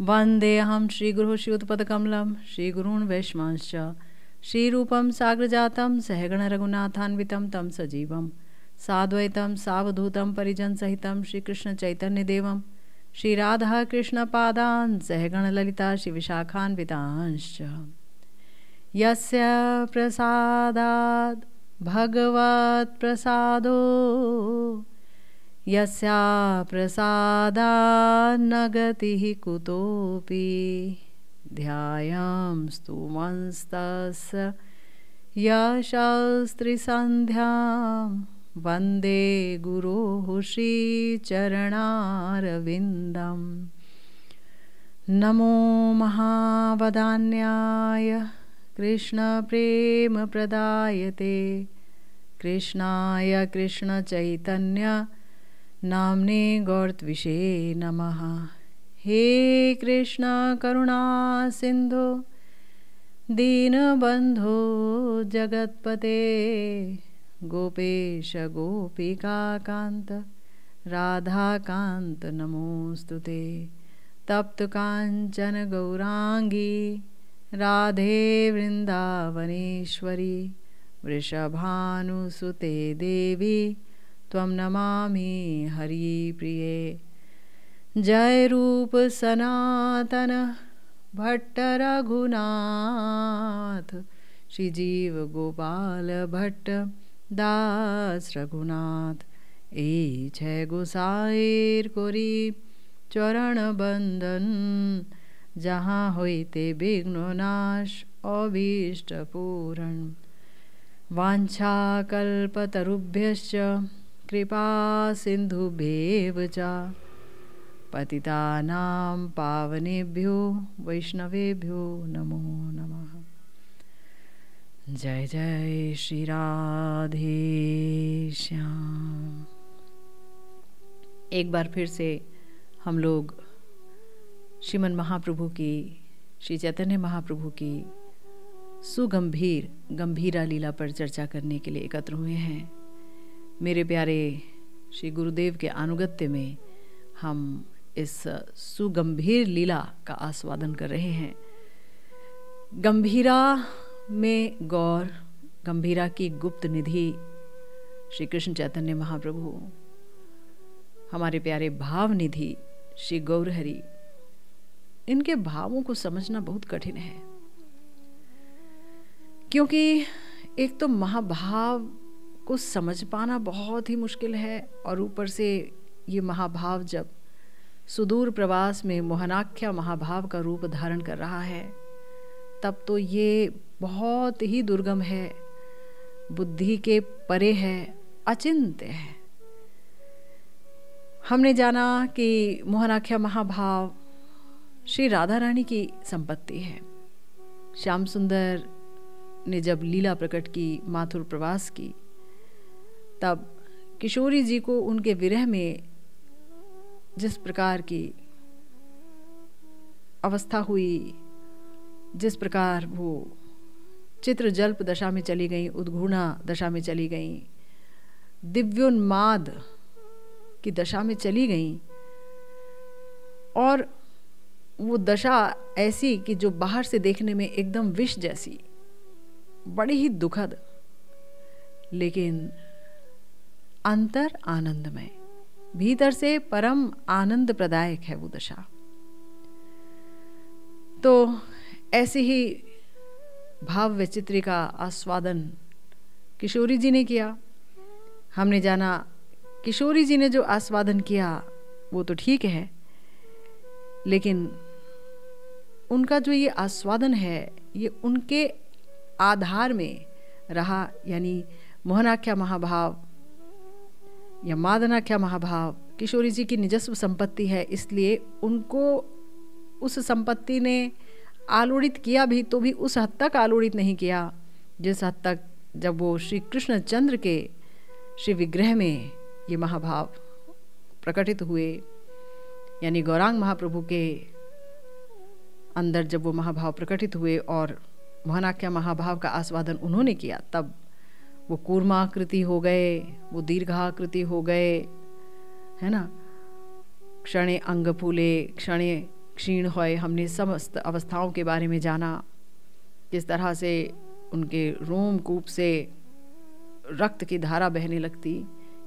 वन्देऽहं श्रीगुरुः श्रीयुतपदकमलं श्रीगुरून् वैष्णवांश्च श्रीरूपं साग्रजातं सहगणरघुनाथान्वितं तं सजीवं साद्वैतं सावधूतं परिजनसहितं श्रीकृष्णचैतन्यदेवं श्रीराधाकृष्णपादान् सहगणललिता श्रीविशाखान्वितांश्च यस्य प्रसादात् भगवत्प्रसादो यस्या प्रसादान्न गतिः कुतोऽपि ध्यायामस्तु मंस्तस्य यशस्त्रिसन्ध्यां वन्दे गुरोः श्रीचरणारविन्दं नमो महावदान्याय कृष्णप्रेमप्रदायते कृष्णाय कृष्णचैतन्य नाम्ने गौरत्विषे नमः। हे कृष्ण करुणा सिंधु दीनबंधो जगत्पते गोपेश गोपिकाकांत राधाकांत नमोस्तुते तप्त कांचन गौरांगी राधे वृंदावनेश्वरी वृषभानुसुते देवी त्वं नमामि हरिप्रिये। जय रूप सनातन भट्ट रघुनाथ श्री जीव गोपाल भट्ट दास रघुनाथ ए जय गोसाईर कोरी चरण बंदन जहाँ होइते विघ्ननाश अभीष्ट पूरण वांछा कल्पतरुभ्यश्च कृपा सिंधुभ्येव च पतितानां पावनेभ्यो वैष्णवेभ्यो नमो नमः। जय जय श्री राधे श्याम। एक बार फिर से हम लोग श्रीमन महाप्रभु की, श्री चैतन्य महाप्रभु की सुगंभीर गंभीरा लीला पर चर्चा करने के लिए एकत्र हुए हैं। मेरे प्यारे श्री गुरुदेव के अनुगत्य में हम इस सुगंभीर लीला का आस्वादन कर रहे हैं। गंभीरा में गौर, गंभीरा की गुप्त निधि श्री कृष्ण चैतन्य महाप्रभु, हमारे प्यारे भाव निधि श्री गौरहरि, इनके भावों को समझना बहुत कठिन है, क्योंकि एक तो महाभाव को समझ पाना बहुत ही मुश्किल है, और ऊपर से ये महाभाव जब सुदूर प्रवास में मोहनाख्या महाभाव का रूप धारण कर रहा है, तब तो ये बहुत ही दुर्गम है, बुद्धि के परे है, अचिंत्य है। हमने जाना कि मोहनाख्या महाभाव श्री राधा रानी की संपत्ति है। श्याम सुंदर ने जब लीला प्रकट की, माथुर प्रवास की, तब किशोरी जी को उनके विरह में जिस प्रकार की अवस्था हुई, जिस प्रकार वो चित्रजल्प दशा में चली गई, उद्घूर्णा दशा में चली गई, दिव्योन्माद की दशा में चली गई, और वो दशा ऐसी कि जो बाहर से देखने में एकदम विष जैसी, बड़ी ही दुखद, लेकिन अंतर आनंदमय, भीतर से परम आनंद प्रदायक है वो दशा। तो ऐसी ही भाव वैचित्र्य का आस्वादन किशोरी जी ने किया। हमने जाना किशोरी जी ने जो आस्वादन किया वो तो ठीक है, लेकिन उनका जो ये आस्वादन है ये उनके आधार में रहा, यानी मोहनाख्या महाभाव या मादनाख्या महाभाव किशोरी जी की निजस्व संपत्ति है, इसलिए उनको उस संपत्ति ने आलोड़ित किया भी, तो भी उस हद तक आलोड़ित नहीं किया जिस हद तक जब वो श्री कृष्ण चंद्र के श्री विग्रह में ये महाभाव प्रकटित हुए, यानी गौरांग महाप्रभु के अंदर जब वो महाभाव प्रकटित हुए और मोहनाख्या महाभाव का आस्वादन उन्होंने किया, तब वो कूर्माकृति हो गए, वो दीर्घाकृति हो गए, है ना। क्षणे अंग फूले, क्षणे क्षीण हुए। हमने समस्त अवस्थाओं के बारे में जाना, किस तरह से उनके रोमकूप से रक्त की धारा बहने लगती,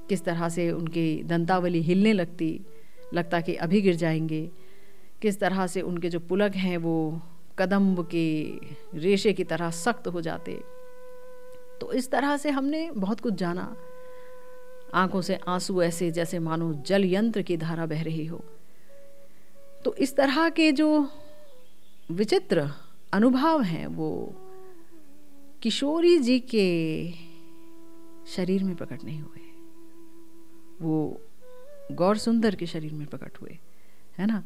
किस तरह से उनकी दंतावली हिलने लगती, लगता कि अभी गिर जाएंगे, किस तरह से उनके जो पुलक हैं वो कदम्ब के रेशे की तरह सख्त हो जाते। तो इस तरह से हमने बहुत कुछ जाना। आंखों से आंसू ऐसे जैसे मानो जल यंत्र की धारा बह रही हो। तो इस तरह के जो विचित्र अनुभव हैं वो किशोरी जी के शरीर में प्रकट नहीं हुए, वो गौर सुंदर के शरीर में प्रकट हुए, है ना।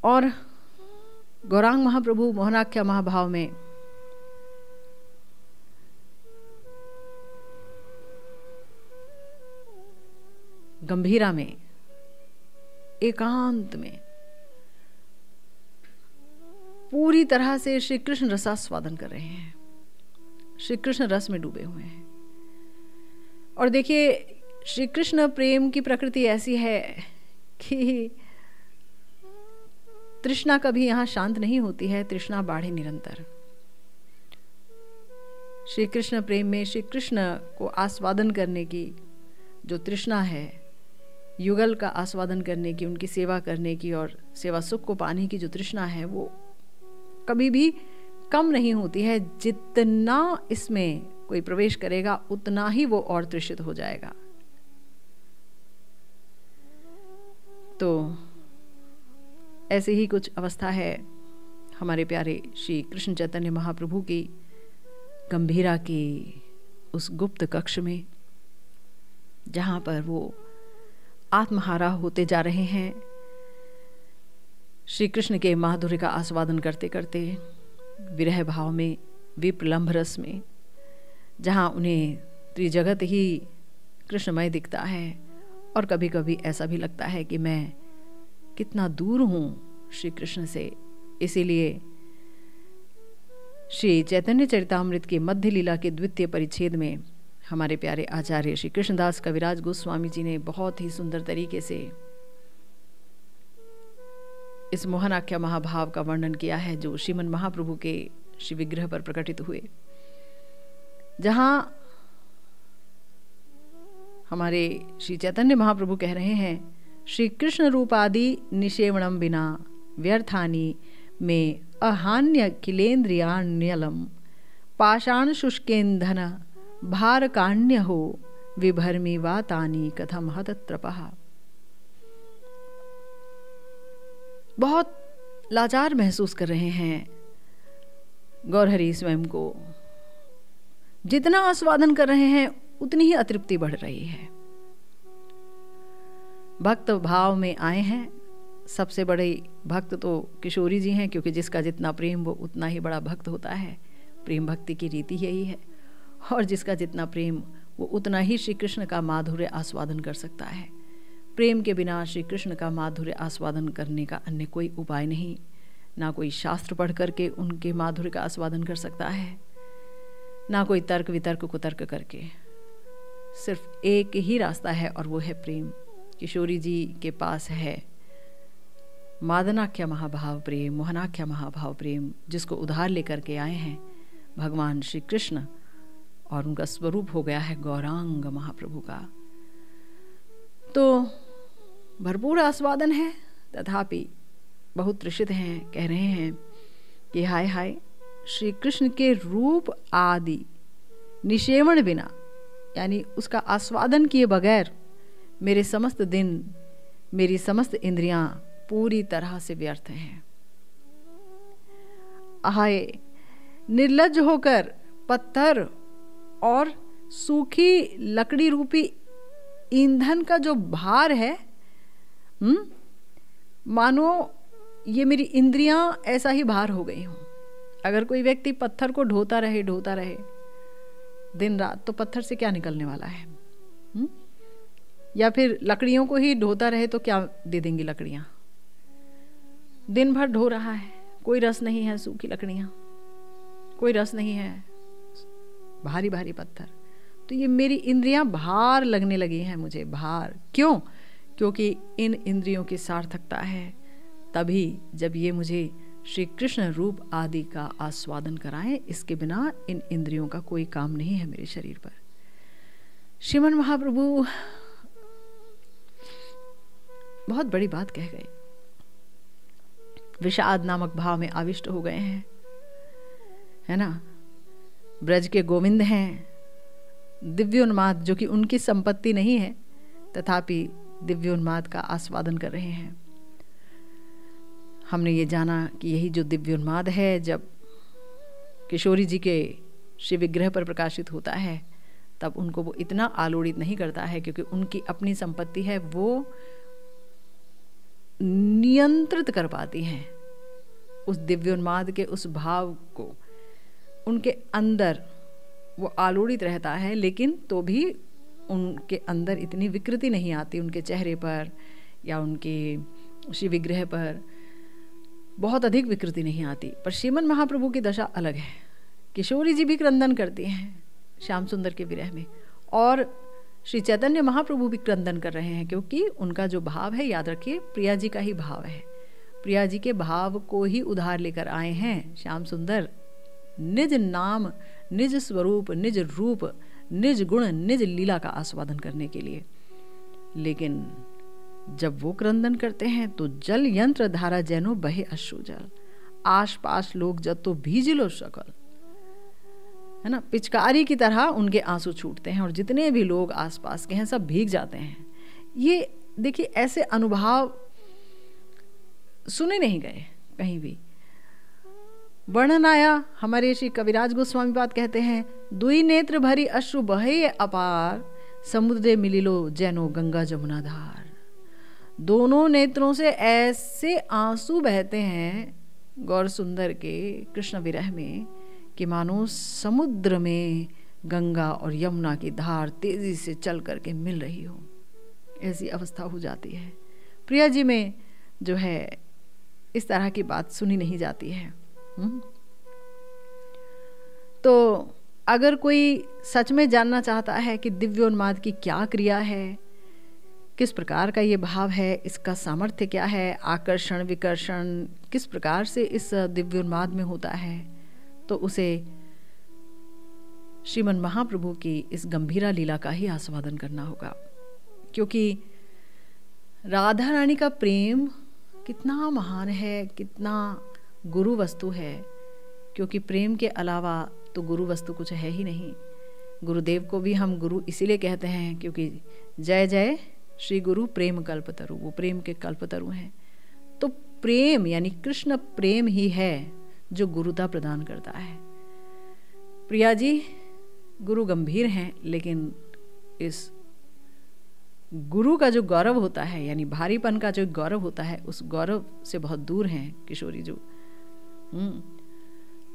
और गौरांग महाप्रभु मोहनाख्या महाभाव में गंभीरा में एकांत में पूरी तरह से श्री कृष्ण रसास्वादन कर रहे हैं, श्री कृष्ण रस में डूबे हुए हैं। और देखिए, श्री कृष्ण प्रेम की प्रकृति ऐसी है कि तृष्णा कभी यहाँ शांत नहीं होती है, तृष्णा बाढ़े निरंतर। श्री कृष्ण प्रेम में श्री कृष्ण को आस्वादन करने की जो तृष्णा है, युगल का आस्वादन करने की, उनकी सेवा करने की और सेवा सुख को पाने की जो तृष्णा है, वो कभी भी कम नहीं होती है। जितना इसमें कोई प्रवेश करेगा उतना ही वो और तृषित हो जाएगा। तो ऐसी ही कुछ अवस्था है हमारे प्यारे श्री कृष्ण चैतन्य महाप्रभु की गंभीरा की उस गुप्त कक्ष में, जहाँ पर वो आत्महारा होते जा रहे हैं, श्री कृष्ण के माधुर्य का आस्वादन करते करते विरह भाव में, विप्रलंभ रस में, जहाँ उन्हें त्रिजगत ही कृष्णमय दिखता है। और कभी कभी ऐसा भी लगता है कि मैं कितना दूर हूँ श्री कृष्ण से। इसीलिए श्री चैतन्य चरितामृत के मध्य लीला के द्वितीय परिच्छेद में हमारे प्यारे आचार्य श्री कृष्णदास कविराज गोस्वामी जी ने बहुत ही सुंदर तरीके से इस मोहनाख्या महाभाव का वर्णन किया है, जो श्रीमन महाप्रभु के श्री विग्रह पर प्रकटित हुए, जहां हमारे श्री चैतन्य महाप्रभु कह रहे हैं, श्री कृष्ण रूपादि निषेवणम बिना व्यर्थानि में अहान्य किलेन्द्रियाण्यलम पाषाण शुष्केन्धन भार काण्य हो विभर्मी वातानी कथम हतत्रपः। बहुत लाचार महसूस कर रहे हैं गौरहरि स्वयं को। जितना आस्वादन कर रहे हैं उतनी ही अतृप्ति बढ़ रही है। भक्त भाव में आए हैं। सबसे बड़े भक्त तो किशोरी जी हैं, क्योंकि जिसका जितना प्रेम वो उतना ही बड़ा भक्त होता है। प्रेम भक्ति की रीति यही है। और जिसका जितना प्रेम वो उतना ही श्री कृष्ण का माधुर्य आस्वादन कर सकता है। प्रेम के बिना श्री कृष्ण का माधुर्य आस्वादन करने का अन्य कोई उपाय नहीं। ना कोई शास्त्र पढ़ करके उनके माधुर्य का आस्वादन कर सकता है, ना कोई तर्क वितर्क कुतर्क करके। सिर्फ एक ही रास्ता है और वो है प्रेम। किशोरी जी के पास है मादनाख्या महाभाव प्रेम, मोहनाख्या महाभाव प्रेम, जिसको उधार लेकर के आए हैं भगवान श्री कृष्ण, और उनका स्वरूप हो गया है गौरांग महाप्रभु का। तो भरपूर आस्वादन है, तथापि बहुत तृषित हैं। कह रहे हैं कि हाय हाय, श्री कृष्ण के रूप आदि निषेवण बिना, यानी उसका आस्वादन किए बगैर मेरे समस्त दिन, मेरी समस्त इंद्रियां पूरी तरह से व्यर्थ हैं। हाय, निर्लज्ज होकर पत्थर और सूखी लकड़ी रूपी ईंधन का जो भार है, मानो ये मेरी इंद्रियां ऐसा ही भार हो गई हूं। अगर कोई व्यक्ति पत्थर को ढोता रहे दिन रात, तो पत्थर से क्या निकलने वाला है? या फिर लकड़ियों को ही ढोता रहे तो क्या दे देंगी लकड़ियां? दिन भर ढो रहा है, कोई रस नहीं है, सूखी लकड़ियां, कोई रस नहीं है, भारी भारी पत्थर। तो ये मेरी इंद्रियां भार लगने लगी हैं मुझे, भार। क्यों? क्योंकि इन इंद्रियों की सार्थकता है तभी जब ये मुझे श्री कृष्ण रूप आदि का आस्वादन कराएं, इसके बिना इन इंद्रियों का कोई काम नहीं है मेरे शरीर पर। श्रीमन महाप्रभु बहुत बड़ी बात कह गए, विषाद नामक भाव में आविष्ट हो गए हैं, है ना। ब्रज के गोविंद हैं, दिव्योन्माद जो कि उनकी संपत्ति नहीं है, तथापि दिव्योन्माद का आस्वादन कर रहे हैं। हमने ये जाना कि यही जो दिव्योन्माद है, जब किशोरी जी के श्री विग्रह पर प्रकाशित होता है, तब उनको वो इतना आलोड़ित नहीं करता है, क्योंकि उनकी अपनी संपत्ति है, वो नियंत्रित कर पाती हैं उस दिव्योन्माद के उस भाव को। उनके अंदर वो आलोड़ित रहता है, लेकिन तो भी उनके अंदर इतनी विकृति नहीं आती, उनके चेहरे पर या उनके श्री विग्रह पर बहुत अधिक विकृति नहीं आती। पर श्रीमन महाप्रभु की दशा अलग है। किशोरी जी भी क्रंदन करती हैं श्याम सुंदर के विरह में, और श्री चैतन्य महाप्रभु भी क्रंदन कर रहे हैं, क्योंकि उनका जो भाव है, याद रखिए, प्रिया जी का ही भाव है। प्रिया जी के भाव को ही उधार लेकर आए हैं श्याम सुंदर, निज नाम, निज स्वरूप, निज रूप, निज गुण, निज लीला का आस्वादन करने के लिए। लेकिन जब वो क्रंदन करते हैं तो जल यंत्र धारा जैनो बहे अश्रु जल, आस पास लोग जब तो भीज लो शकल, है ना, पिचकारी की तरह उनके आंसू छूटते हैं, और जितने भी लोग आसपास के हैं सब भीग जाते हैं। ये देखिए, ऐसे अनुभव सुने नहीं गए कहीं भी। वर्णन आया, हमारे श्री कविराज गोस्वामी पाद कहते हैं, दुई नेत्र भरी अश्रु बहे अपार, समुद्रे मिलिलो जैनो गंगा जमुना धार। दोनों नेत्रों से ऐसे आंसू बहते हैं गौर सुंदर के कृष्ण विरह में कि मानो समुद्र में गंगा और यमुना की धार तेजी से चल करके मिल रही हो, ऐसी अवस्था हो जाती है। प्रिया जी में जो है इस तरह की बात सुनी नहीं जाती है। तो अगर कोई सच में जानना चाहता है कि दिव्योन्माद की क्या क्रिया है, किस प्रकार का ये भाव है, इसका सामर्थ्य क्या है, आकर्षण विकर्षण किस प्रकार से इस दिव्योन्माद में होता है, तो उसे श्रीमन महाप्रभु की इस गंभीरा लीला का ही आस्वादन करना होगा। क्योंकि राधा रानी का प्रेम कितना महान है, कितना गुरु वस्तु है, क्योंकि प्रेम के अलावा तो गुरु वस्तु कुछ है ही नहीं। गुरुदेव को भी हम गुरु इसीलिए कहते हैं क्योंकि जय जय श्री गुरु प्रेम कल्पतरु, वो प्रेम के कल्पतरु हैं। तो प्रेम यानी कृष्ण प्रेम ही है जो गुरुता प्रदान करता है। प्रिया जी गुरु गंभीर हैं, लेकिन इस गुरु का जो गौरव होता है, यानी भारीपन का जो गौरव होता है, उस गौरव से बहुत दूर हैं किशोरी जी।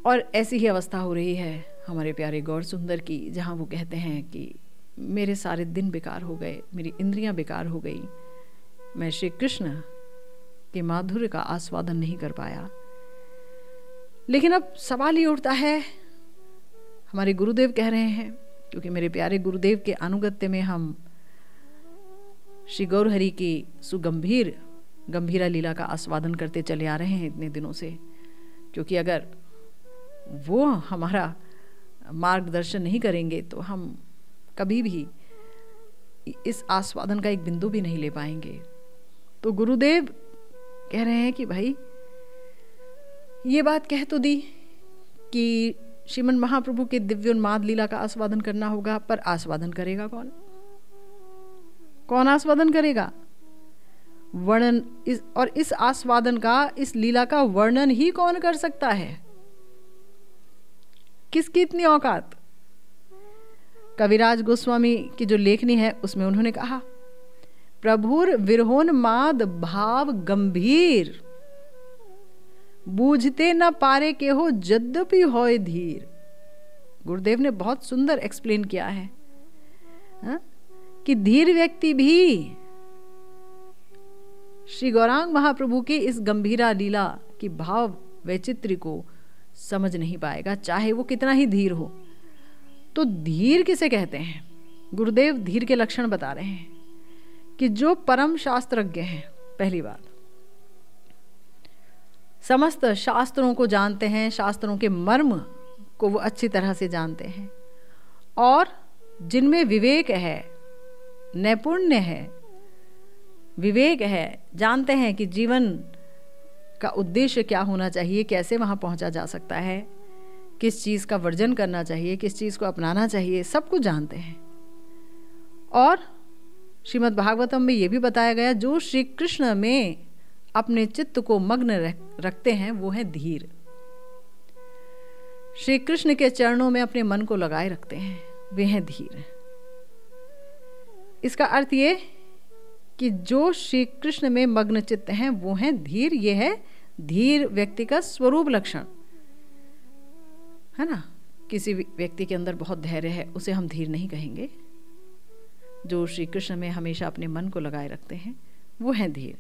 और ऐसी ही अवस्था हो रही है हमारे प्यारे गौर सुंदर की, जहाँ वो कहते हैं कि मेरे सारे दिन बेकार हो गए, मेरी इंद्रियां बेकार हो गई, मैं श्री कृष्ण के माधुर्य का आस्वादन नहीं कर पाया। लेकिन अब सवाल ये उठता है, हमारे गुरुदेव कह रहे हैं, क्योंकि मेरे प्यारे गुरुदेव के अनुगत्य में हम श्री गौरहरि की सुगंभीर गंभीरा लीला का आस्वादन करते चले आ रहे हैं इतने दिनों से। क्योंकि अगर वो हमारा मार्गदर्शन नहीं करेंगे तो हम कभी भी इस आस्वादन का एक बिंदु भी नहीं ले पाएंगे। तो गुरुदेव कह रहे हैं कि भाई ये बात कह तो दी कि श्रीमन महाप्रभु के दिव्योन्माद लीला का आस्वादन करना होगा, पर आस्वादन करेगा कौन? कौन आस्वादन करेगा? वर्णन और इस आस्वादन का, इस लीला का वर्णन ही कौन कर सकता है? किसकी इतनी औकात? कविराज गोस्वामी की जो लेखनी है उसमें उन्होंने कहा, प्रभुर विरहोन्माद भाव गंभीर, बूझते न पारे के हो यद्यपि होय धीर। गुरुदेव ने बहुत सुंदर एक्सप्लेन किया है कि धीर व्यक्ति भी श्री गौरांग महाप्रभु की इस गंभीरा लीला की भाव वैचित्र्य को समझ नहीं पाएगा, चाहे वो कितना ही धीर हो। तो धीर किसे कहते हैं? गुरुदेव धीर के लक्षण बता रहे हैं कि जो परम शास्त्रज्ञ हैं, पहली बात, समस्त शास्त्रों को जानते हैं, शास्त्रों के मर्म को वो अच्छी तरह से जानते हैं, और जिनमें विवेक है, नैपुण्य है, विवेक है, जानते हैं कि जीवन का उद्देश्य क्या होना चाहिए, कैसे वहाँ पहुँचा जा सकता है, किस चीज़ का वर्जन करना चाहिए, किस चीज़ को अपनाना चाहिए, सब कुछ जानते हैं। और श्रीमद् भागवतम में ये भी बताया गया, जो श्री कृष्ण में अपने चित्त को मग्न रखते हैं वो है धीर। श्री कृष्ण के चरणों में अपने मन को लगाए रखते हैं, वे हैं धीर। इसका अर्थ ये कि जो श्री कृष्ण में मग्न चित्त हैं वो हैं धीर। ये है धीर व्यक्ति का स्वरूप लक्षण, है ना। किसी व्यक्ति के अंदर बहुत धैर्य है, उसे हम धीर नहीं कहेंगे। जो श्री कृष्ण में हमेशा अपने मन को लगाए रखते हैं वो हैं धीर।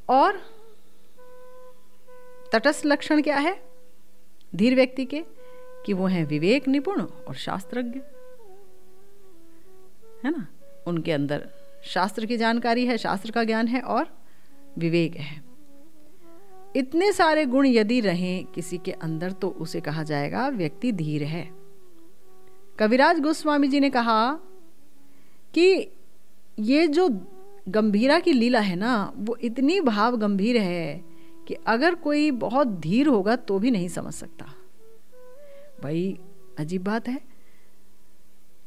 और तटस्थ लक्षण क्या है धीर व्यक्ति के, कि वो हैं विवेक निपुण और शास्त्रज्ञ, है ना। उनके अंदर शास्त्र की जानकारी है, शास्त्र का ज्ञान है और विवेक है। इतने सारे गुण यदि रहें किसी के अंदर तो उसे कहा जाएगा व्यक्ति धीर है। कविराज गोस्वामी जी ने कहा कि ये जो गंभीरा की लीला है ना, वो इतनी भाव गंभीर है कि अगर कोई बहुत धीर होगा तो भी नहीं समझ सकता। भाई अजीब बात है,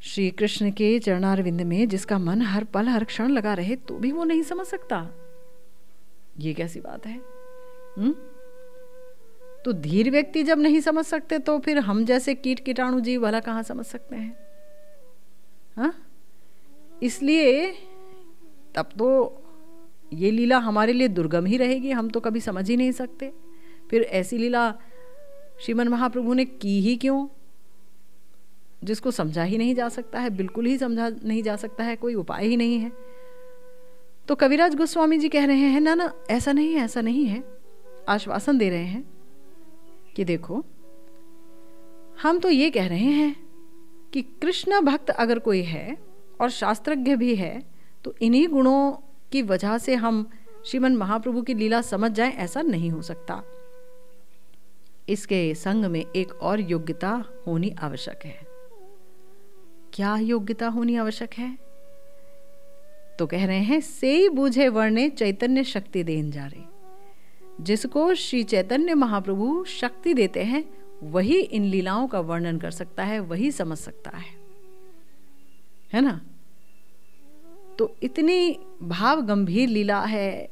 श्री कृष्ण के चरणारविंद में जिसका मन हर पल हर क्षण लगा रहे तो भी वो नहीं समझ सकता, ये कैसी बात है? तो धीर व्यक्ति जब नहीं समझ सकते तो फिर हम जैसे कीट कीटाणु जीव भला कहाँ समझ सकते हैं? हाँ, इसलिए तब तो ये लीला हमारे लिए दुर्गम ही रहेगी, हम तो कभी समझ ही नहीं सकते। फिर ऐसी लीला श्रीमन महाप्रभु ने की ही क्यों, जिसको समझा ही नहीं जा सकता है, बिल्कुल ही समझा नहीं जा सकता है, कोई उपाय ही नहीं है। तो कविराज गोस्वामी जी कह रहे हैं ना ना ऐसा नहीं है, ऐसा नहीं है, आश्वासन दे रहे हैं कि देखो हम तो ये कह रहे हैं कि कृष्ण भक्त अगर कोई है और शास्त्रज्ञ भी है तो इन्हीं गुणों की वजह से हम श्रीमन महाप्रभु की लीला समझ जाएं, ऐसा नहीं हो सकता। इसके संग में एक और योग्यता होनी आवश्यक है। क्या योग्यता होनी आवश्यक है? तो कह रहे हैं सेई बूझे वर्णे चैतन्य शक्ति देन जा रही। जिसको श्री चैतन्य महाप्रभु शक्ति देते हैं वही इन लीलाओं का वर्णन कर सकता है, वही समझ सकता है ना। तो इतनी भाव गंभीर लीला है,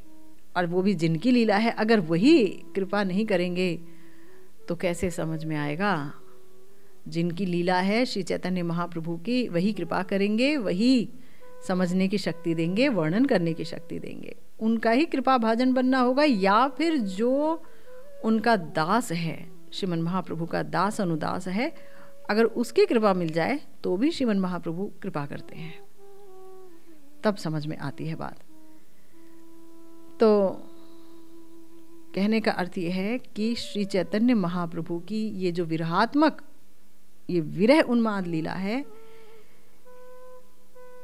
और वो भी जिनकी लीला है, अगर वही कृपा नहीं करेंगे तो कैसे समझ में आएगा? जिनकी लीला है श्री चैतन्य महाप्रभु की, वही कृपा करेंगे, वही समझने की शक्ति देंगे, वर्णन करने की शक्ति देंगे। उनका ही कृपा भाजन बनना होगा, या फिर जो उनका दास है, श्रीमन महाप्रभु का दास अनुदास है, अगर उसकी कृपा मिल जाए तो भी श्रीमन महाप्रभु कृपा करते हैं, तब समझ में आती है बात। तो कहने का अर्थ यह है कि श्री चैतन्य महाप्रभु की ये जो विरहात्मक, ये विरह उन्माद लीला है,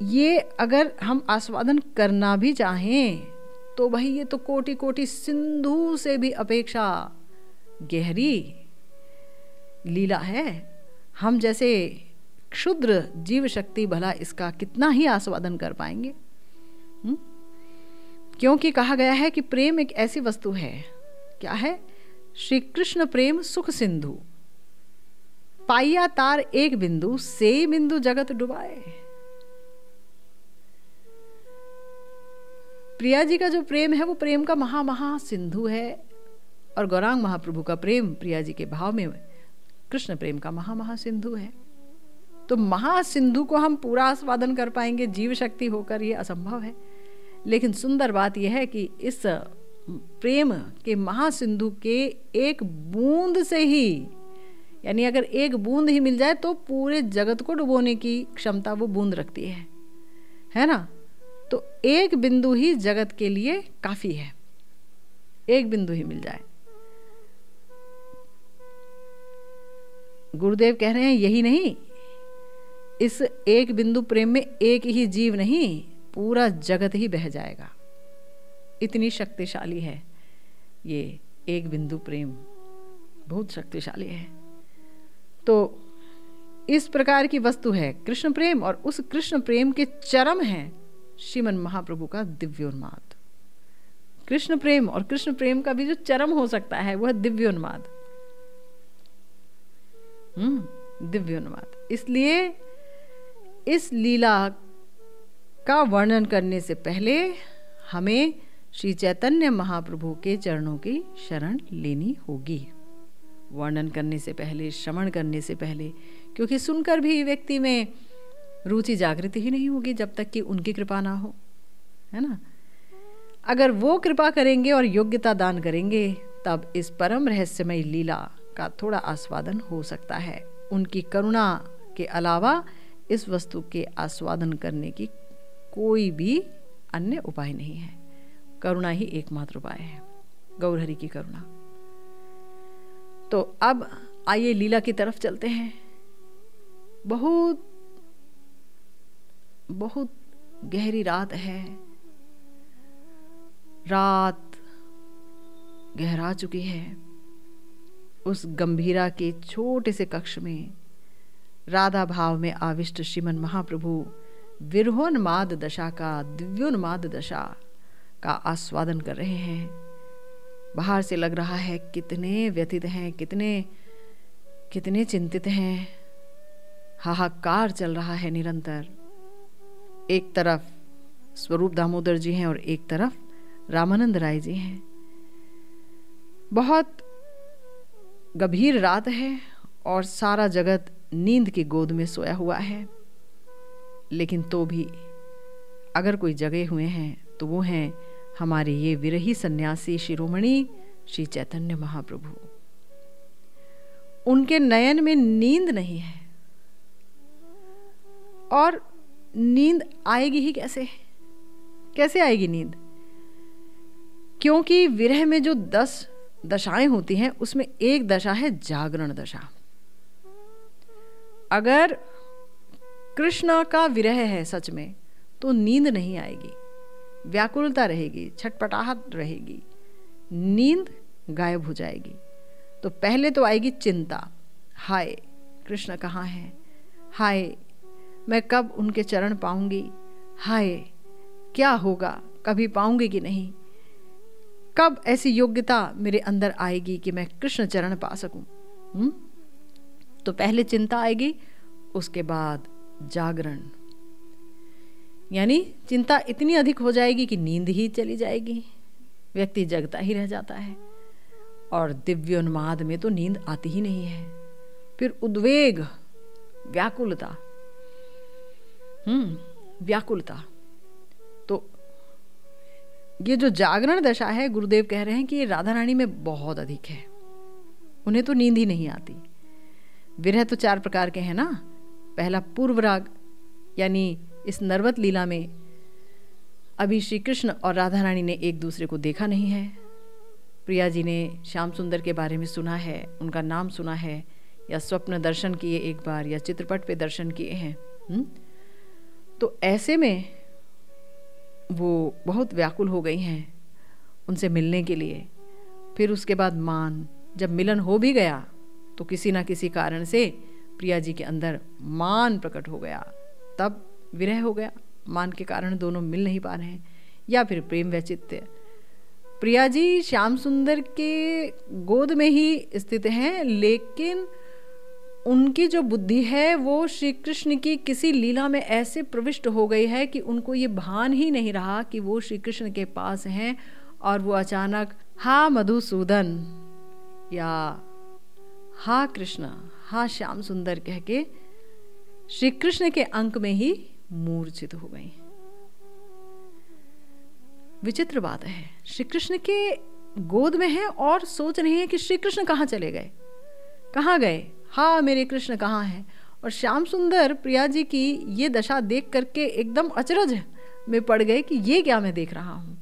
ये अगर हम आस्वादन करना भी चाहें तो भाई ये तो कोटि कोटि सिंधु से भी अपेक्षा गहरी लीला है। हम जैसे क्षुद्र जीव शक्ति भला इसका कितना ही आस्वादन कर पाएंगे? क्योंकि कहा गया है कि प्रेम एक ऐसी वस्तु है, क्या है? श्री कृष्ण प्रेम सुख सिंधु, पाइया तार एक बिंदु, से बिंदु जगत डुबाए। प्रिया जी का जो प्रेम है वो प्रेम का महा सिंधु है, और गौरांग महाप्रभु का प्रेम प्रिया जी के भाव में कृष्ण प्रेम का महा सिंधु है। तो महासिंधु को हम पूरा आस्वादन कर पाएंगे जीव शक्ति होकर, ये असंभव है। लेकिन सुंदर बात यह है कि इस प्रेम के महासिंधु के एक बूंद से ही, यानी अगर एक बूंद ही मिल जाए तो पूरे जगत को डुबोने की क्षमता वो बूंद रखती है ना। तो एक बिंदु ही जगत के लिए काफी है, एक बिंदु ही मिल जाए। गुरुदेव कह रहे हैं यही नहीं, इस एक बिंदु प्रेम में एक ही जीव नहीं, पूरा जगत ही बह जाएगा, इतनी शक्तिशाली है। ये एक बिंदु प्रेम बहुत शक्तिशाली है। तो इस प्रकार की वस्तु है कृष्ण प्रेम, और उस कृष्ण प्रेम के चरम है श्रीमन महाप्रभु का दिव्योन्माद। कृष्ण प्रेम और कृष्ण प्रेम का भी जो चरम हो सकता है वह दिव्योन्माद, दिव्योन्माद। इसलिए इस लीला का वर्णन करने से पहले हमें श्री चैतन्य महाप्रभु के चरणों की शरण लेनी होगी, वर्णन करने से पहले, श्रवण करने से पहले, क्योंकि सुनकर भी व्यक्ति में रुचि जागृत ही नहीं होगी जब तक कि उनकी कृपा ना हो, है ना। अगर वो कृपा करेंगे और योग्यता दान करेंगे तब इस परम रहस्यमय लीला का थोड़ा आस्वादन हो सकता है। उनकी करुणा के अलावा इस वस्तु के आस्वादन करने की कोई भी अन्य उपाय नहीं है। करुणा ही एकमात्र उपाय है, गौरहरि की करुणा। तो अब आइए लीला की तरफ चलते हैं। बहुत बहुत गहरी रात है, रात गहरा चुकी है। उस गंभीरा के छोटे से कक्ष में राधा भाव में आविष्ट श्रीमन महाप्रभु विरहोन्माद दशा का, दिव्योन्माद दशा का आस्वादन कर रहे हैं। बाहर से लग रहा है कितने व्यथित हैं, कितने चिंतित हैं। हाहाकार चल रहा है निरंतर। एक तरफ स्वरूप दामोदर जी हैं और एक तरफ रामानंद राय जी हैं। बहुत गंभीर रात है और सारा जगत नींद की गोद में सोया हुआ है। लेकिन तो भी अगर कोई जगे हुए हैं तो वो हैं हमारे ये विरही सन्यासी शिरोमणि श्री चैतन्य महाप्रभु। उनके नयन में नींद नहीं है, और नींद आएगी ही कैसे आएगी नींद? क्योंकि विरह में जो 10 दशाएं होती हैं उसमें एक दशा है जागरण दशा। अगर कृष्ण का विरह है सच में तो नींद नहीं आएगी, व्याकुलता रहेगी, छटपटाहट रहेगी, नींद गायब हो जाएगी। तो पहले तो आएगी चिंता, हाय कृष्ण कहाँ हैं, हाय मैं कब उनके चरण पाऊंगी, हाय क्या होगा, कभी पाऊंगी कि नहीं, कब ऐसी योग्यता मेरे अंदर आएगी कि मैं कृष्ण चरण पा सकूं। तो पहले चिंता आएगी, उसके बाद जागरण, यानी चिंता इतनी अधिक हो जाएगी कि नींद ही चली जाएगी, व्यक्ति जगता ही रह जाता है। और दिव्योन्माद में तो नींद आती ही नहीं है। फिर उद्वेग, व्याकुलता, व्याकुलता। तो ये जो जागरण दशा है, गुरुदेव कह रहे हैं कि ये राधा रानी में बहुत अधिक है। उन्हें तो नींद ही नहीं आती। विरह तो 4 प्रकार के हैं ना। पहला पूर्व राग, यानी इस नरवत लीला में अभी श्री कृष्ण और राधा रानी ने एक दूसरे को देखा नहीं है। प्रिया जी ने श्याम सुंदर के बारे में सुना है, उनका नाम सुना है, या स्वप्न दर्शन किए एक बार, या चित्रपट पे दर्शन किए हैं। तो ऐसे में वो बहुत व्याकुल हो गई हैं उनसे मिलने के लिए। फिर उसके बाद मान, जब मिलन हो भी गया तो किसी ना किसी कारण से प्रिया जी के अंदर मान प्रकट हो गया, तब विरह हो गया। मान के कारण दोनों मिल नहीं पा रहे हैं। या फिर प्रेम वैचित्र्य, प्रिया जी श्याम सुंदर के गोद में ही स्थित हैं, लेकिन उनकी जो बुद्धि है वो श्री कृष्ण की किसी लीला में ऐसे प्रविष्ट हो गई है कि उनको ये भान ही नहीं रहा कि वो श्री कृष्ण के पास हैं, और वो अचानक हा मधुसूदन या हा कृष्ण, हा श्याम सुंदर कह के श्री कृष्ण के अंक में ही मूर्छित हो गई। विचित्र बात है, श्री कृष्ण के गोद में है और सोच रहे हैं कि श्री कृष्ण कहाँ चले गए, कहाँ गए, हाँ मेरे कृष्ण कहाँ हैं। और श्याम सुंदर प्रिया जी की ये दशा देख करके एकदम अचरज में पड़ गए कि ये क्या मैं देख रहा हूँ,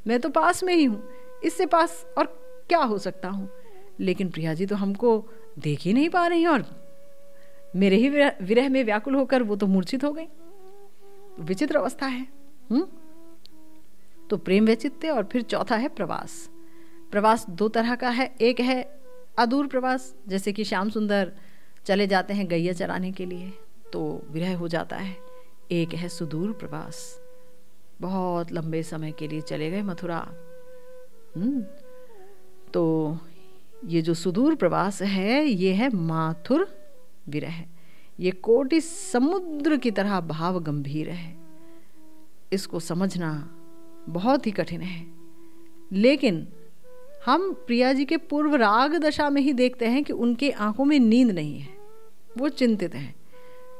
मैं तो पास में ही हूँ, इससे पास और क्या हो सकता हूँ। लेकिन प्रिया जी तो हमको देख ही नहीं पा रही हैं, और मेरे ही विरह में व्याकुल होकर वो तो मूर्छित हो गई। विचित्र अवस्था है। तो प्रेम वैचित्र्य, और फिर चौथा है प्रवास। प्रवास दो तरह का है, एक है अदूर प्रवास, जैसे कि श्याम सुंदर चले जाते हैं गैया चराने के लिए तो विरह हो जाता है। एक है सुदूर प्रवास, बहुत लंबे समय के लिए चले गए मथुरा। तो ये जो सुदूर प्रवास है ये है माथुर विरह। ये कोटि समुद्र की तरह भाव गंभीर है, इसको समझना बहुत ही कठिन है। लेकिन हम प्रिया जी के पूर्व राग दशा में ही देखते हैं कि उनके आंखों में नींद नहीं है, वो चिंतित हैं,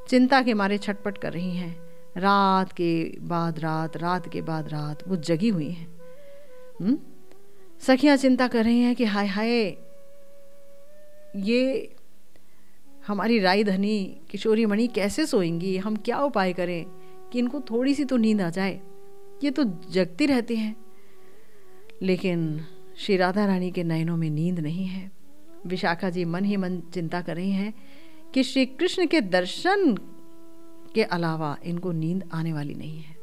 चिंता के मारे छटपट कर रही हैं, रात के बाद रात, रात के बाद रात वो जगी हुई हैं। सखियां चिंता कर रही हैं कि हाय हाय ये हमारी राई धनी किशोरी मणि कैसे सोएंगी, हम क्या उपाय करें कि इनको थोड़ी सी तो नींद आ जाए, ये तो जगती रहती हैं। लेकिन श्री राधा रानी के नयनों में नींद नहीं है। विशाखा जी मन ही मन चिंता कर रही हैं कि श्री कृष्ण के दर्शन के अलावा इनको नींद आने वाली नहीं है।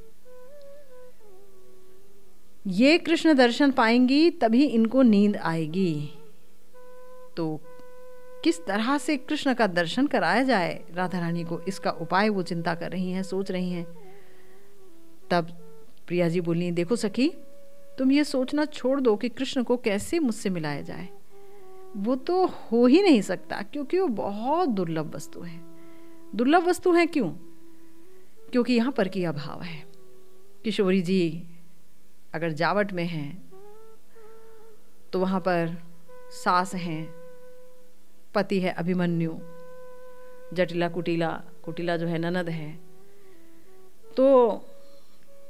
ये कृष्ण दर्शन पाएंगी तभी इनको नींद आएगी। तो किस तरह से कृष्ण का दर्शन कराया जाए राधा रानी को, इसका उपाय वो चिंता कर रही हैं, सोच रही हैं। तब प्रिया जी बोली, देखो सखी, तुम ये सोचना छोड़ दो कि कृष्ण को कैसे मुझसे मिलाया जाए, वो तो हो ही नहीं सकता, क्योंकि वो बहुत दुर्लभ वस्तु है। दुर्लभ वस्तु है क्यों? क्योंकि यहाँ पर की अभाव है। किशोरी जी अगर जावट में हैं तो वहाँ पर सास हैं, पति है अभिमन्यु, जटिला कुटिला, कुटिला जो है ननद है, तो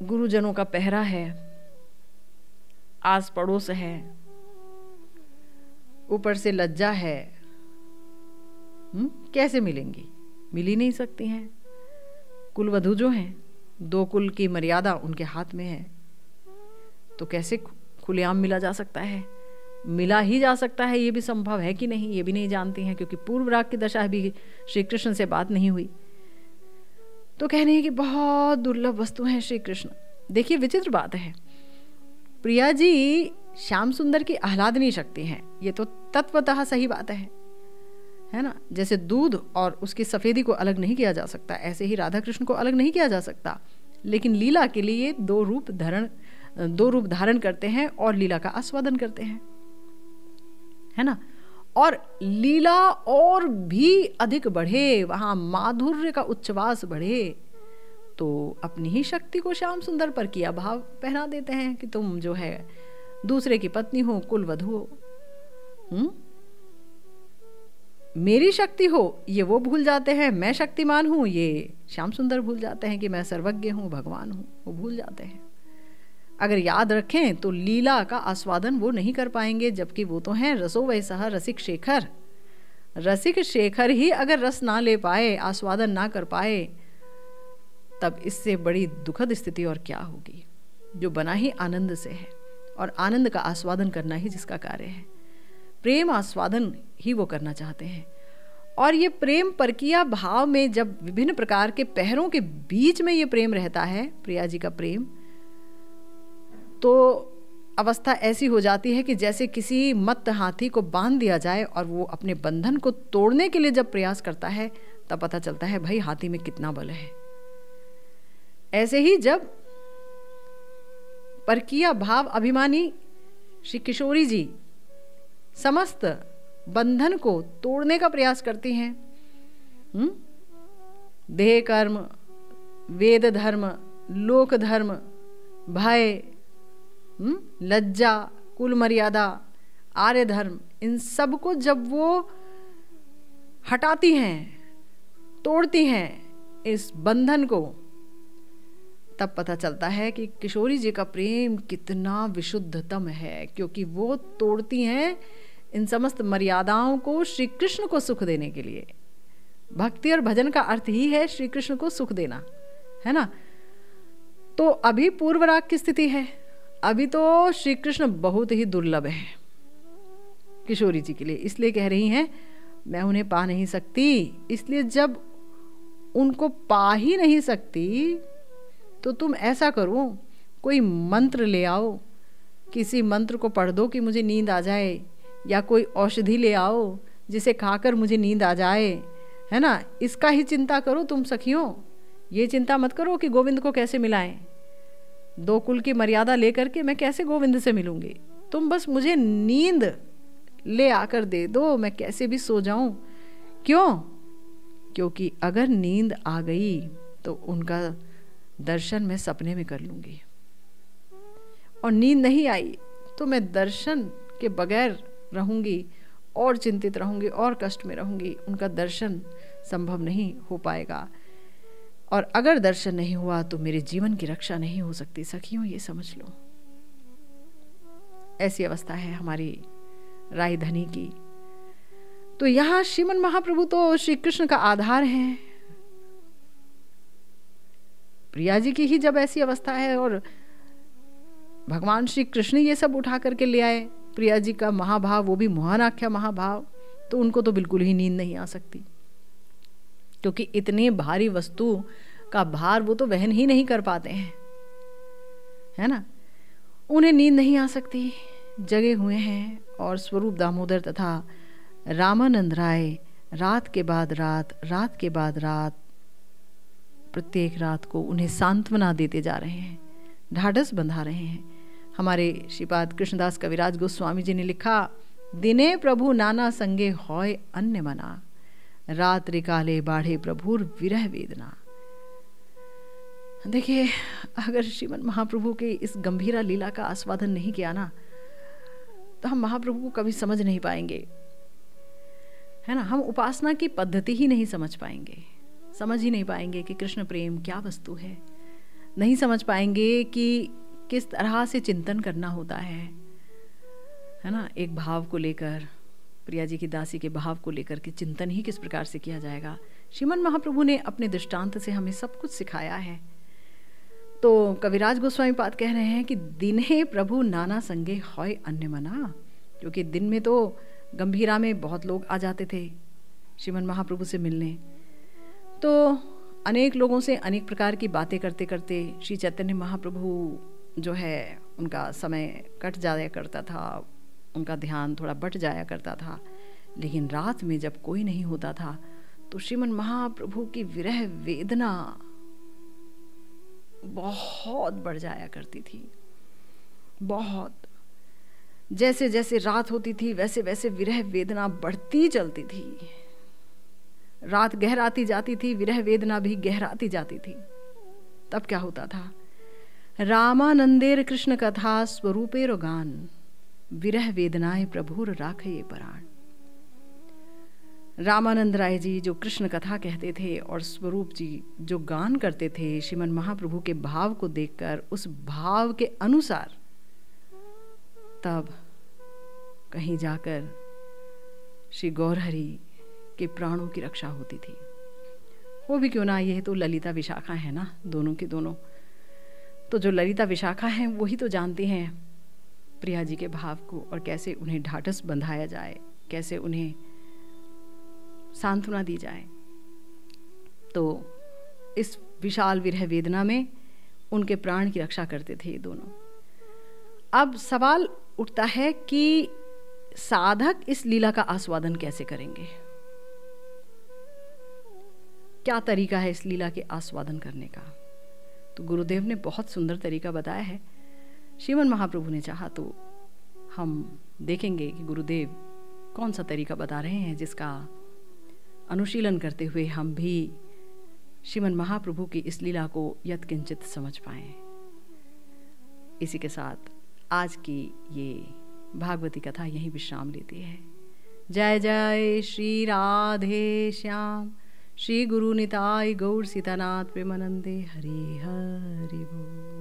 गुरुजनों का पहरा है, आस पड़ोस है, ऊपर से लज्जा है। कैसे मिलेंगी? मिल ही नहीं सकती हैं। कुलवधू जो हैं, दो कुल की मर्यादा उनके हाथ में है, तो कैसे खुलेआम मिला जा सकता है? मिला ही जा सकता है, ये भी संभव है कि नहीं ये भी नहीं जानती हैं, क्योंकि पूर्व राग की दशा भी श्री कृष्ण से बात नहीं हुई। तो कह रही है कि बहुत दुर्लभ वस्तु हैं श्री कृष्ण। देखिए विचित्र बात है, प्रिया जी श्याम सुंदर की आह्लादनी शक्ति हैं, ये तो तत्वतः सही बात है ना। जैसे दूध और उसकी सफेदी को अलग नहीं किया जा सकता, ऐसे ही राधा कृष्ण को अलग नहीं किया जा सकता। लेकिन लीला के लिए दो रूप धारण करते हैं और लीला का आस्वादन करते हैं, है ना। और लीला और भी अधिक बढ़े, वहां माधुर्य का उच्छ्वास बढ़े, तो अपनी ही शक्ति को श्याम सुंदर पर किया भाव पहना देते हैं कि तुम जो है दूसरे की पत्नी हो, कुलवधू हो। मेरी शक्ति हो ये वो भूल जाते हैं, मैं शक्तिमान हूं ये श्याम सुंदर भूल जाते हैं कि मैं सर्वज्ञ हूं, भगवान हूं, वो भूल जाते हैं। अगर याद रखें तो लीला का आस्वादन वो नहीं कर पाएंगे, जबकि वो तो हैं रसो वैसा रसिक शेखर। रसिक शेखर ही अगर रस ना ले पाए, आस्वादन ना कर पाए, तब इससे बड़ी दुखद स्थिति और क्या होगी। जो बना ही आनंद से है और आनंद का आस्वादन करना ही जिसका कार्य है, प्रेम आस्वादन ही वो करना चाहते हैं। और ये प्रेम परकिया भाव में जब विभिन्न प्रकार के पहरों के बीच में ये प्रेम रहता है, प्रिया जी का प्रेम, तो अवस्था ऐसी हो जाती है कि जैसे किसी मत्त हाथी को बांध दिया जाए और वो अपने बंधन को तोड़ने के लिए जब प्रयास करता है तब पता चलता है भाई हाथी में कितना बल है। ऐसे ही जब परकिया भाव अभिमानी श्री किशोरी जी समस्त बंधन को तोड़ने का प्रयास करती हैं, देह कर्म, वेद धर्म, लोक धर्म, भय, लज्जा, कुल मर्यादा, आर्य धर्म, इन सब को जब वो हटाती हैं, तोड़ती हैं इस बंधन को, तब पता चलता है कि किशोरी जी का प्रेम कितना विशुद्धतम है, क्योंकि वो तोड़ती हैं इन समस्त मर्यादाओं को श्री कृष्ण को सुख देने के लिए। भक्ति और भजन का अर्थ ही है श्री कृष्ण को सुख देना, है ना। तो अभी पूर्व राग की स्थिति है, अभी तो श्री कृष्ण बहुत ही दुर्लभ है किशोरी जी के लिए, इसलिए कह रही हैं मैं उन्हें पा नहीं सकती। इसलिए जब उनको पा ही नहीं सकती तो तुम ऐसा करो, कोई मंत्र ले आओ किसी मंत्र को पढ़ दो कि मुझे नींद आ जाए, या कोई औषधि ले आओ जिसे खाकर मुझे नींद आ जाए, है ना। इसका ही चिंता करो तुम सखियों, ये चिंता मत करो कि गोविंद को कैसे मिलाएं। 2 कुल की मर्यादा लेकर के मैं कैसे गोविंद से मिलूंगी। तुम बस मुझे नींद ले आकर दे दो, मैं कैसे भी सो जाऊं। क्यों? क्योंकि अगर नींद आ गई तो उनका दर्शन मैं सपने में कर लूंगी, और नींद नहीं आई तो मैं दर्शन के बगैर रहूंगी और चिंतित रहूंगी और कष्ट में रहूंगी। उनका दर्शन संभव नहीं हो पाएगा, और अगर दर्शन नहीं हुआ तो मेरे जीवन की रक्षा नहीं हो सकती। सखियों, ये समझ लो, ऐसी अवस्था है हमारी रायधनी की। तो यहां श्रीमन महाप्रभु तो श्री कृष्ण का आधार हैं। प्रिया जी की ही जब ऐसी अवस्था है और भगवान श्री कृष्ण ये सब उठा करके ले आए, प्रिया जी का महाभाव, वो भी मोहनाख्या महाभाव, तो उनको तो बिल्कुल ही नींद नहीं आ सकती, क्योंकि इतनी भारी वस्तु का भार वो तो वहन ही नहीं कर पाते हैं, है ना। उन्हें नींद नहीं आ सकती, जगे हुए हैं। और स्वरूप दामोदर तथा रामानंद राय रात के बाद रात, रात के बाद रात, प्रत्येक रात को उन्हें सांत्वना देते जा रहे हैं, ढाढ़स बंधा रहे हैं। हमारे श्रीपाद कृष्णदास कविराज गोस्वामी जी ने लिखा, दिने प्रभु नाना संगे होय अन्य मना, रात्रि काले बाढ़े प्रभुर विरह वेदना। देखिए, अगर श्रीमन महाप्रभु के इस गंभीरा लीला का आस्वादन नहीं किया ना, तो हम महाप्रभु को कभी समझ नहीं पाएंगे, है ना। हम उपासना की पद्धति ही नहीं समझ पाएंगे, समझ ही नहीं पाएंगे कि कृष्ण प्रेम क्या वस्तु है, नहीं समझ पाएंगे कि किस तरह से चिंतन करना होता है ना। एक भाव को लेकर, प्रिया जी की दासी के भाव को लेकर के चिंतन ही किस प्रकार से किया जाएगा। श्रीमन महाप्रभु ने अपने दृष्टांत से हमें सब कुछ सिखाया है। तो कविराज गोस्वामी पाद कह रहे हैं कि दिने प्रभु नाना संगे होय अन्य मना, क्योंकि दिन में तो गंभीरा में बहुत लोग आ जाते थे श्रीमन महाप्रभु से मिलने, तो अनेक लोगों से अनेक प्रकार की बातें करते करते श्री चैतन्य महाप्रभु जो है उनका समय कट जाया करता था, उनका ध्यान थोड़ा बट जाया करता था। लेकिन रात में जब कोई नहीं होता था तो श्रीमन महाप्रभु की विरह वेदना बहुत बढ़ जाया करती थी, बहुत। जैसे जैसे रात होती थी वैसे वैसे विरह वेदना बढ़ती चलती थी। रात गहराती जाती थी, विरह वेदना भी गहराती जाती थी। तब क्या होता था, रामानंदेर कृष्ण कथा स्वरूपेर गान, विरह वेदनाए प्रभुर राखे प्राण। रामानंद राय जी जो कृष्ण कथा कहते थे और स्वरूप जी जो गान करते थे, श्रीमन महाप्रभु के भाव को देखकर, उस भाव के अनुसार, तब कहीं जाकर श्री गौरहरि के प्राणों की रक्षा होती थी। वो भी क्यों ना, ये तो ललिता विशाखा है ना, दोनों के दोनों। तो जो ललिता विशाखा हैं वही तो जानती हैं प्रिया जी के भाव को, और कैसे उन्हें ढाढ़स बंधाया जाए, कैसे उन्हें सांत्वना दी जाए। तो इस विशाल विरह वेदना में उनके प्राण की रक्षा करते थे ये दोनों। अब सवाल उठता है कि साधक इस लीला का आस्वादन कैसे करेंगे, क्या तरीका है इस लीला के आस्वादन करने का। तो गुरुदेव ने बहुत सुंदर तरीका बताया है। श्रीमन महाप्रभु ने चाहा तो हम देखेंगे कि गुरुदेव कौन सा तरीका बता रहे हैं जिसका अनुशीलन करते हुए हम भी श्रीमन महाप्रभु की इस लीला को यत्किंचित समझ पाएं। इसी के साथ आज की ये भागवती कथा यहीं विश्राम लेती है। जय जय श्री राधे श्याम, श्री गुरु निताय गौर सीतानाथ प्रेमानंदे, हरि हरि बोल।